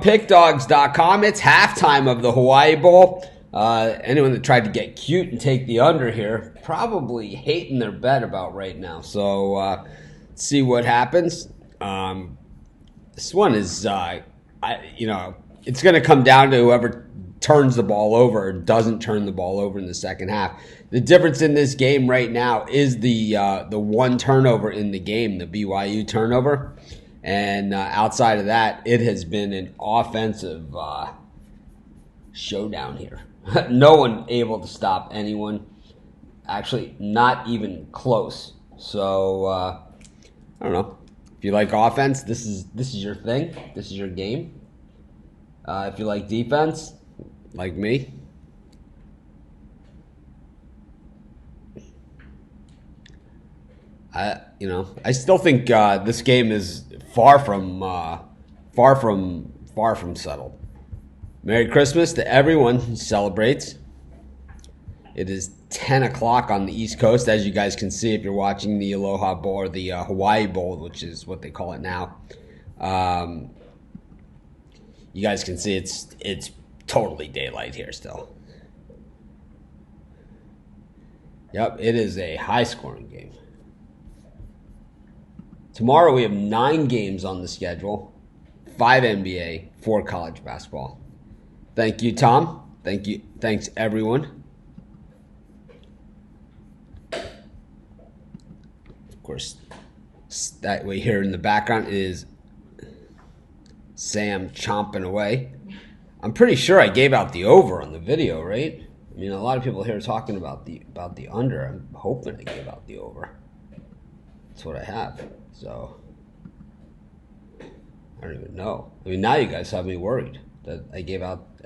pickdogs.com. It's halftime of the Hawaii Bowl. Anyone that tried to get cute and take the under here probably hating their bet about right now. So let's see what happens. This one is, it's going to come down to whoever turns the ball over or doesn't turn the ball over in the second half. The difference in this game right now is the one turnover in the game, the BYU turnover. And outside of that, it has been an offensive showdown here. No one able to stop anyone. Actually, not even close. So, I don't know. If you like offense, this is your thing. This is your game. If you like defense, like me, I still think this game is far from settled. Merry Christmas to everyone who celebrates. It is 10 o'clock on the East Coast, as you guys can see if you're watching the Aloha Bowl or the Hawaii Bowl, which is what they call it now. You guys can see it's totally daylight here still. Yep, it is a high-scoring game. Tomorrow we have 9 games on the schedule, 5 NBA, 4 college basketball. Thank you, Tom. Thank you. Thanks, everyone. Of course, that we hear in the background is Sam chomping away. I'm pretty sure I gave out the over on the video, right? I mean, a lot of people here are talking about the under. I'm hoping I gave out the over. That's what I have. So I don't even know. I mean, now you guys have me worried that I gave out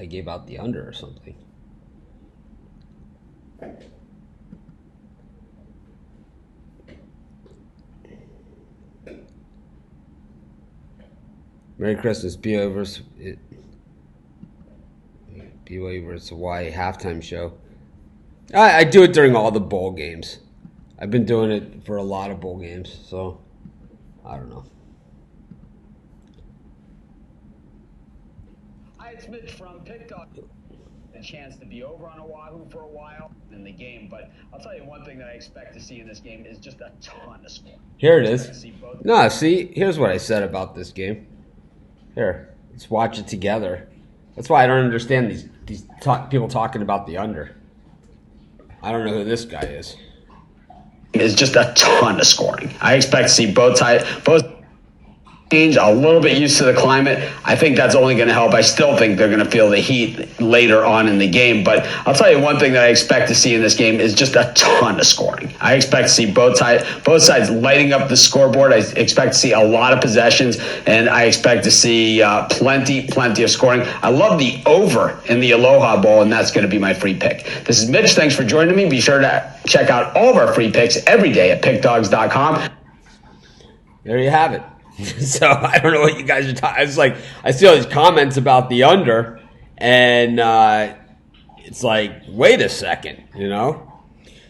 the under or something. Merry Christmas, BYU versus Hawaii halftime show. I do it during all the bowl games. I've been doing it for a lot of bowl games, so I don't know. Hi, it's Mitch from PickDog. A chance to be over on Oahu for a while in the game, but I'll tell you one thing that I expect to see in this game is just a ton of score. Here it is. No, see, here's what I said about this game. Here, let's watch it together. That's why I don't understand these people talking about the under. I don't know who this guy is. Is just a ton of scoring. I expect to see both teams a little bit used to the climate. I think that's only going to help. I still think they're going to feel the heat later on in the game. But I'll tell you one thing that I expect to see in this game is just a ton of scoring. I expect to see both sides lighting up the scoreboard. I expect to see a lot of possessions, and I expect to see plenty of scoring. I love the over in the Aloha Bowl, and that's going to be my free pick. This is Mitch. Thanks for joining me. Be sure to check out all of our free picks every day at pickdogs.com. There you have it. So I don't know what you guys are talking. It's like I see all these comments about the under, and it's like, wait a second,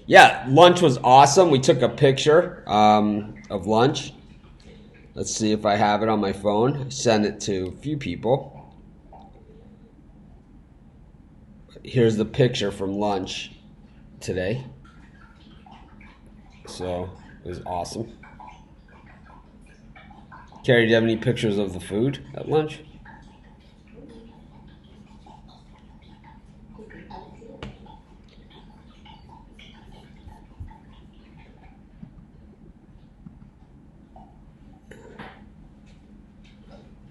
Yeah, lunch was awesome. We took a picture of lunch. Let's see if I have it on my phone. I sent it to a few people. Here's the picture from lunch today. So it was awesome. Carrie, do you have any pictures of the food at lunch?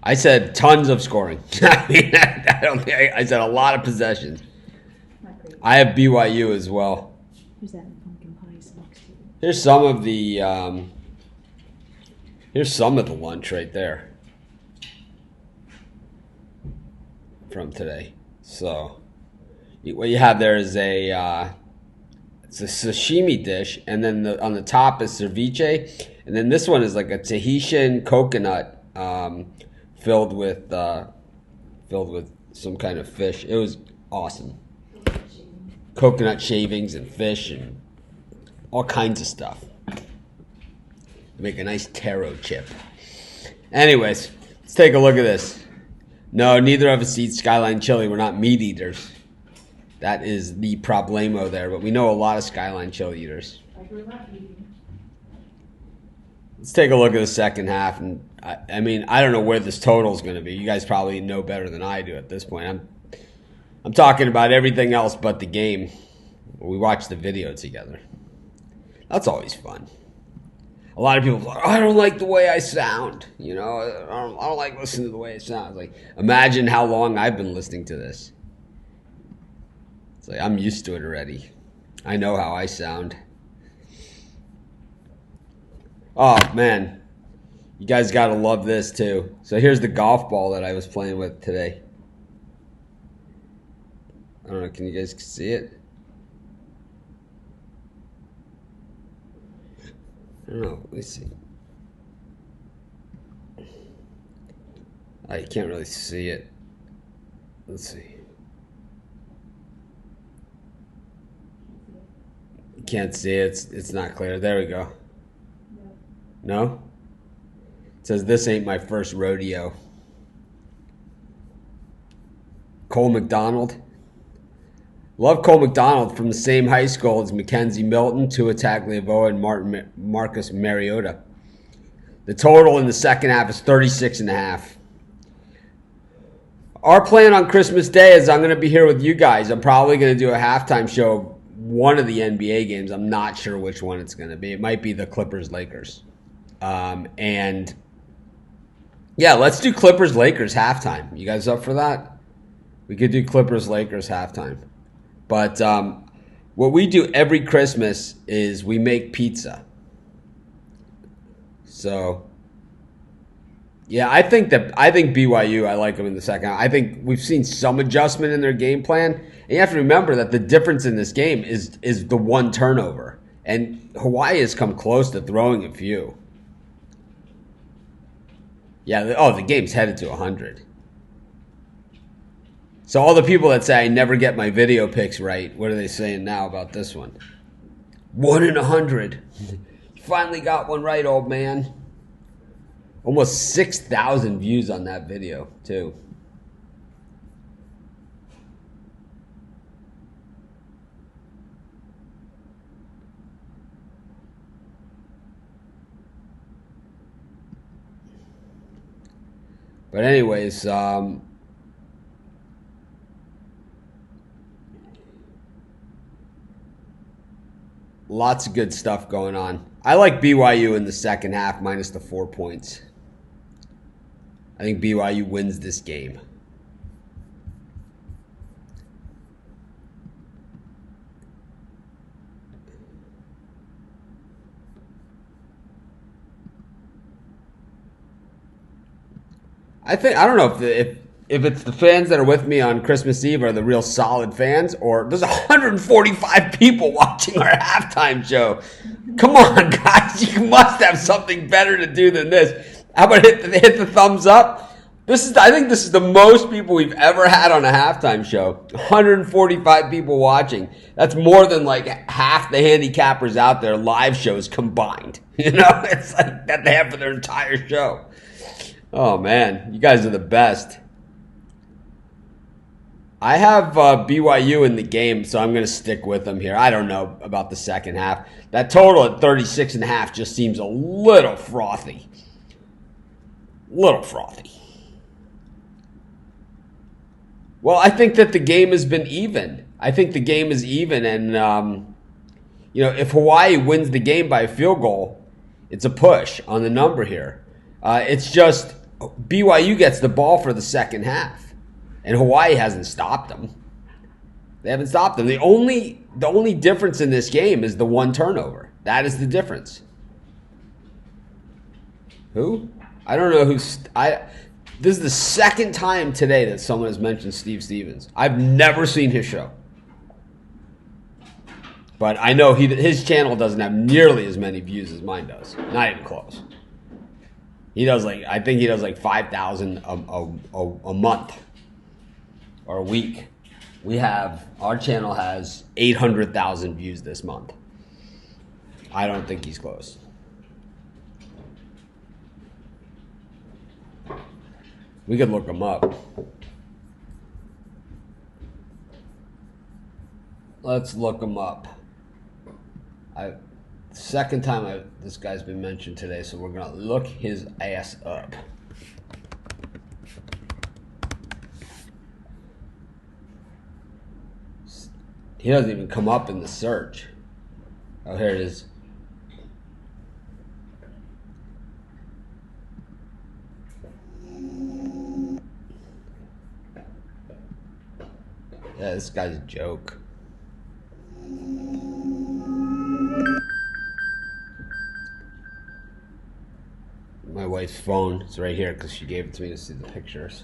I said tons of scoring. I said a lot of possessions. I have BYU as well. Who's that pumpkin pie next to you? Here's some of the lunch right there from today. So what you have there is it's a sashimi dish, and then on the top is ceviche, and then this one is like a Tahitian coconut filled with some kind of fish. It was awesome. Coconut shavings and fish and all kinds of stuff. Make a nice taro chip. Anyways, let's take a look at this. No, neither of us eat Skyline chili. We're not meat eaters. That is the problemo there. But we know a lot of Skyline chili eaters. Let's take a look at the second half. And I mean, I don't know where this total is going to be. You guys probably know better than I do at this point. I'm talking about everything else but the game. We watch the video together. That's always fun. A lot of people are like, oh, I don't like the way I sound. You know, I don't like listening to the way it sounds. Like, imagine how long I've been listening to this. It's like, I'm used to it already. I know how I sound. Oh, man. You guys got to love this, too. So here's the golf ball that I was playing with today. I don't know. Can you guys see it? I don't know. Let me see. I can't really see it. Let's see. Can't see it. It's not clear. There we go. No? It says, this ain't my first rodeo. Cole McDonald. Love Cole McDonald, from the same high school as Mackenzie Milton, Tua Tagovailoa, and Marcus Mariota. The total in the second half is 36.5. Our plan on Christmas Day is I'm going to be here with you guys. I'm probably going to do a halftime show, one of the NBA games. I'm not sure which one it's going to be. It might be the Clippers-Lakers. And, yeah, let's do Clippers-Lakers halftime. You guys up for that? We could do Clippers-Lakers halftime. But what we do every Christmas is we make pizza. So, yeah, I think BYU, I like them in the second half. I think we've seen some adjustment in their game plan. And you have to remember that the difference in this game is the one turnover. And Hawaii has come close to throwing a few. Yeah, the game's headed to 100. So all the people that say I never get my video picks right, what are they saying now about this one? 1 in 100. Finally got one right, old man. Almost 6,000 views on that video, too. But anyways, lots of good stuff going on. I like BYU in the second half minus the 4 points. I think BYU wins this game. I don't know if it's the fans that are with me on Christmas Eve are the real solid fans, or there's 145 people watching our halftime show. Come on, guys, you must have something better to do than this. How about hit the thumbs up? I think this is the most people we've ever had on a halftime show. 145 people watching. That's more than like half the handicappers out there live shows combined. You know, it's like that they have for their entire show. Oh man, you guys are the best. I have BYU in the game, so I'm going to stick with them here. I don't know about the second half. That total at 36.5 just seems a little frothy. Little frothy. Well, I think that the game has been even. I think the game is even, and if Hawaii wins the game by a field goal, it's a push on the number here. It's just BYU gets the ball for the second half, and Hawaii hasn't stopped them. They haven't stopped them. The only difference in this game is the one turnover. That is the difference. Who? I don't know who's. This is the second time today that someone has mentioned Steve Stevens. I've never seen his show. But I know his channel doesn't have nearly as many views as mine does. Not even close. I think he does like 5,000 a month or a week. Our channel has 800,000 views this month. I don't think he's close. We could look them up. Let's look them up. Second time this guy's been mentioned today, so we're gonna look his ass up. He doesn't even come up in the search. Oh, here it is. Yeah, this guy's a joke. My wife's phone is right here because she gave it to me to see the pictures.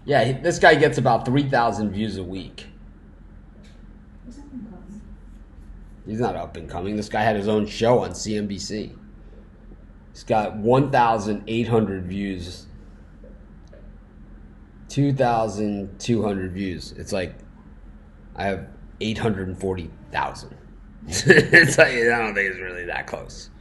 Yeah, this guy gets about 3,000 views a week. He's not up and coming. This guy had his own show on CNBC. He's got 1,800 views. 2,200 views. It's like I have 840,000. It's like, I don't think it's really that close.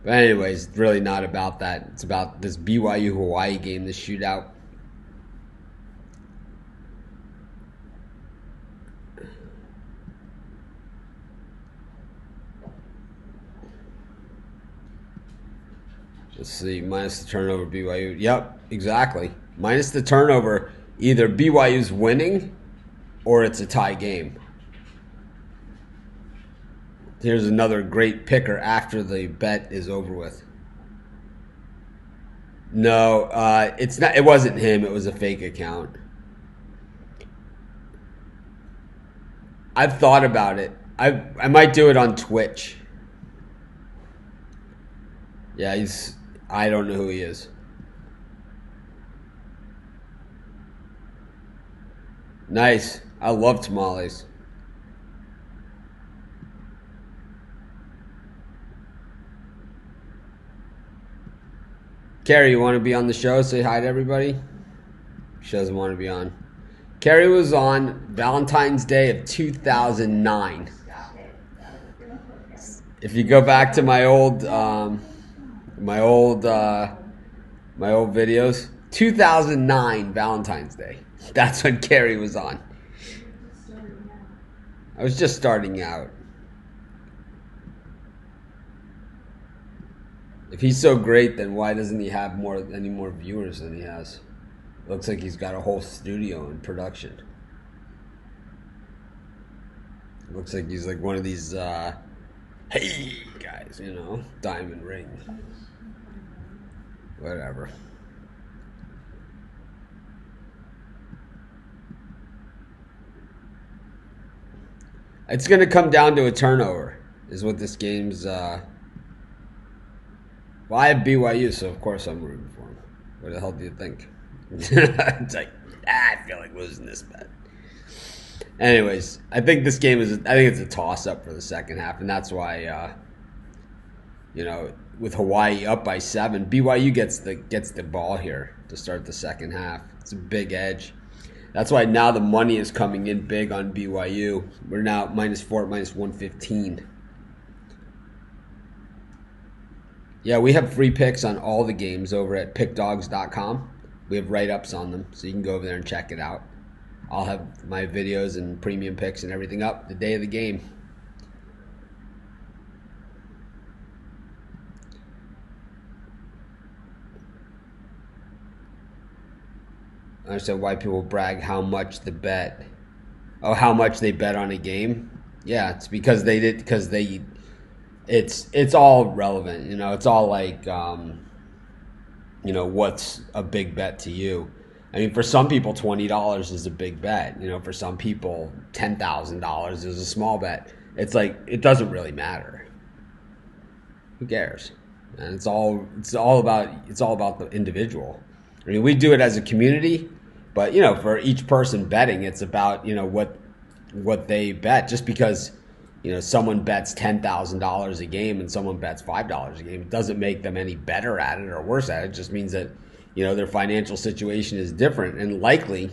But anyways, it's really not about that. It's about this BYU Hawaii game, this shootout. Let's see, minus the turnover, BYU. Yep, exactly. Minus the turnover, either BYU's winning or it's a tie game. Here's another great picker after the bet is over with. No, it's not. It wasn't him. It was a fake account. I've thought about it. I might do it on Twitch. Yeah, I don't know who he is. Nice. I love tamales. Carrie, you want to be on the show? Say hi to everybody. She doesn't want to be on. Carrie was on Valentine's Day of 2009. If you go back to my old videos, 2009 Valentine's Day. That's when Carrie was on. I was just starting out. If he's so great, then why doesn't he have any more viewers than he has? Looks like he's got a whole studio in production. Looks like he's like one of these hey guys, you know, diamond ring. Whatever. It's going to come down to a turnover, is what this game's. Well, I have BYU, so of course I'm rooting for him. What the hell do you think? It's like, I feel like losing this bet. Anyways, I think this game is. I think it's a toss-up for the second half, and that's why, with Hawaii up by 7, BYU gets the ball here to start the second half. It's a big edge. That's why now the money is coming in big on BYU. We're now -4, -115. Yeah, we have free picks on all the games over at pickdogs.com. We have write-ups on them, so you can go over there and check it out. I'll have my videos and premium picks and everything up the day of the game. I understand why people brag how much they bet on a game. Yeah, it's because it's all relevant. It's all like, what's a big bet to you? I mean, for some people, $20 is a big bet. For some people, $10,000 is a small bet. It's like, it doesn't really matter. Who cares? And it's all about the individual. I mean, we do it as a community, but for each person betting, it's about what they bet. Just because someone bets $10,000 a game and someone bets $5 a game, it doesn't make them any better at it or worse at it. It just means that their financial situation is different, and likely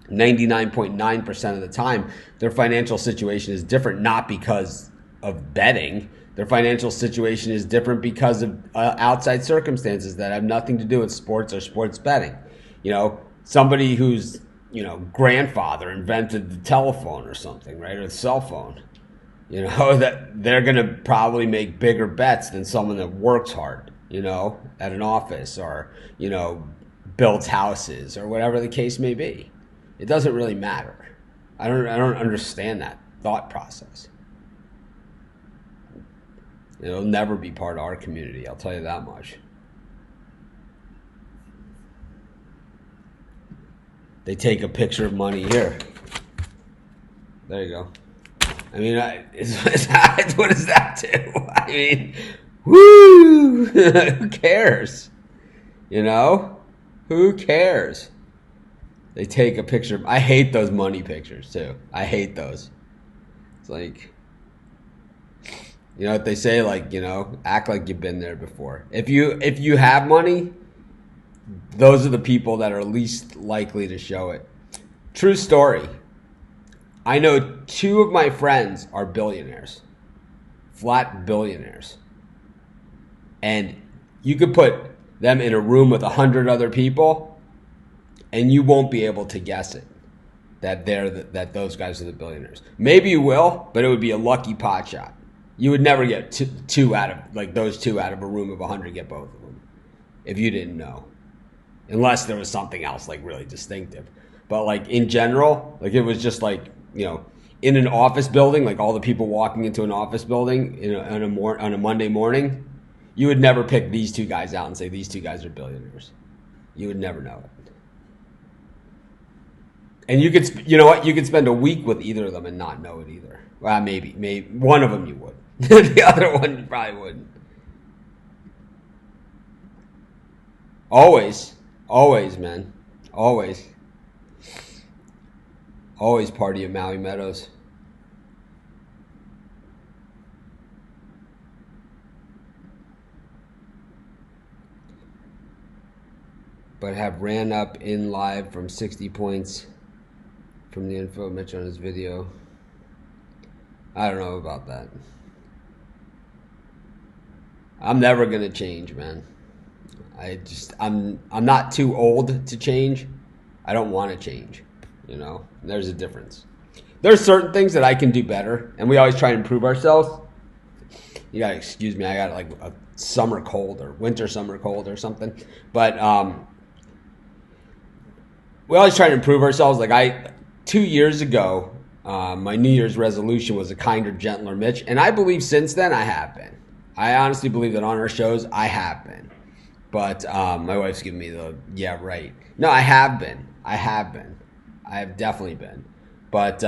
99.9% of the time their financial situation is different, not because of betting, Their financial situation is different because of outside circumstances that have nothing to do with sports or sports betting. Somebody whose grandfather invented the telephone or something, right, or the cell phone. That they're going to probably make bigger bets than someone that works hard, at an office or, builds houses or whatever the case may be. It doesn't really matter. I don't understand that thought process. It'll never be part of our community, I'll tell you that much. They take a picture of money here. There you go. I mean, what does that do? I mean, woo! Who cares? Who cares? They take a picture. I hate those money pictures too. I hate those. It's like, what they say, like, act like you've been there before. If you have money, those are the people that are least likely to show it. True story. I know 2 of my friends are billionaires. Flat billionaires. And you could put them in a room with 100 other people and you won't be able to guess it. That those guys are the billionaires. Maybe you will, but it would be a lucky pot shot. You would never get two out of, like, those 2 out of a room of 100 get both of them. If you didn't know. Unless there was something else, like, really distinctive. But, like, in general, like, it was just like, in an office building, like all the people walking into an office building on a Monday morning, you would never pick these 2 guys out and say these 2 guys are billionaires. You would never know it. And you could, you could spend a week with either of them and not know it either. Well, maybe one of them you would. The other one you probably wouldn't. Always, man, always party at Maui Meadows. But have ran up in live from 60 points from the info Mitch on his video. I don't know about that. I'm never gonna change, man. I'm not too old to change. I don't want to change. There's a difference. There's certain things that I can do better, and we always try to improve ourselves. You gotta excuse me, I got like a summer cold or winter summer cold or something. But we always try to improve ourselves. Like 2 years ago, my New Year's resolution was a kinder, gentler Mitch, and I believe since then I have been. I honestly believe that on our shows I have been. But my wife's giving me the, yeah, right. No, I have been. I have definitely been. But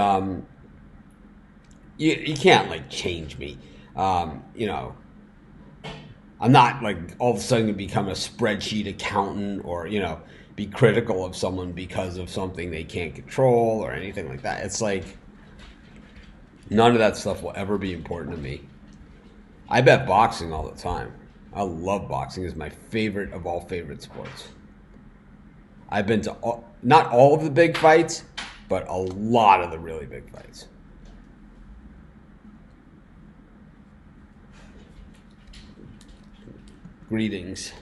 you can't, like, change me. I'm not, like, all of a sudden going to become a spreadsheet accountant or, be critical of someone because of something they can't control or anything like that. It's like none of that stuff will ever be important to me. I bet boxing all the time. I love boxing. It's my favorite of all favorite sports. I've been to not all of the big fights, but a lot of the really big fights. Greetings.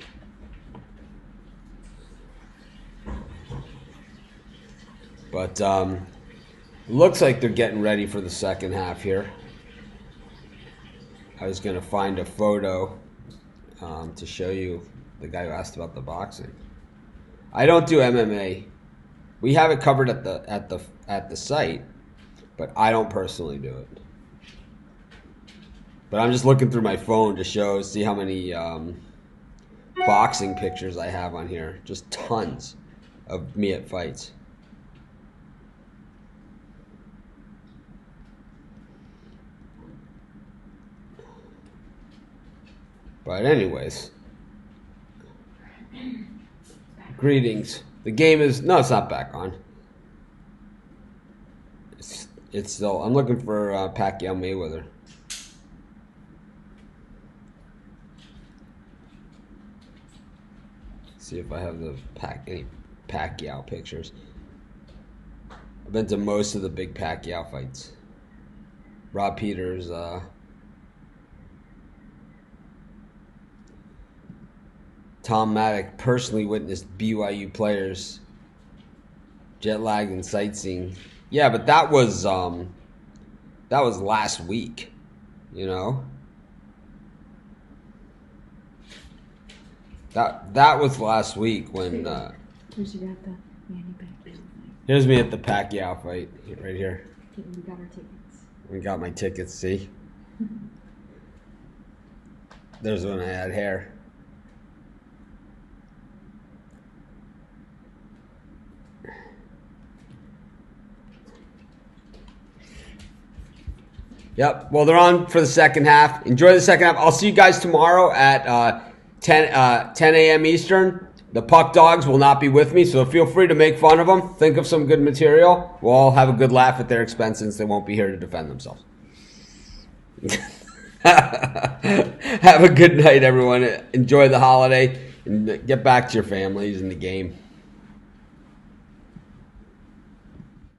But looks like they're getting ready for the second half here. I was going to find a photo to show you the guy who asked about the boxing. I don't do MMA. We have it covered at the site, but I don't personally do it. But I'm just looking through my phone to see how many boxing pictures I have on here. Just tons of me at fights. But anyways, greetings. The game is, no, it's not back on. It's still, I'm looking for Pacquiao Mayweather. See if I have any Pacquiao pictures. I've been to most of the big Pacquiao fights. Rob Peters, Tom Maddock personally witnessed BYU players jet lagged and sightseeing. Yeah, but that was last week, you know. That was last week when. Where's you at the Manny Pacquiao fight? Here's me at the Pacquiao fight right here. Okay, we got our tickets. We got my tickets. See, there's when I had hair. Yep. Well, they're on for the second half. Enjoy the second half. I'll see you guys tomorrow at 10 a.m. Eastern. The Puck Dogs will not be with me, so feel free to make fun of them. Think of some good material. We'll all have a good laugh at their expense since they won't be here to defend themselves. Have a good night, everyone. Enjoy the holiday and get back to your families and the game.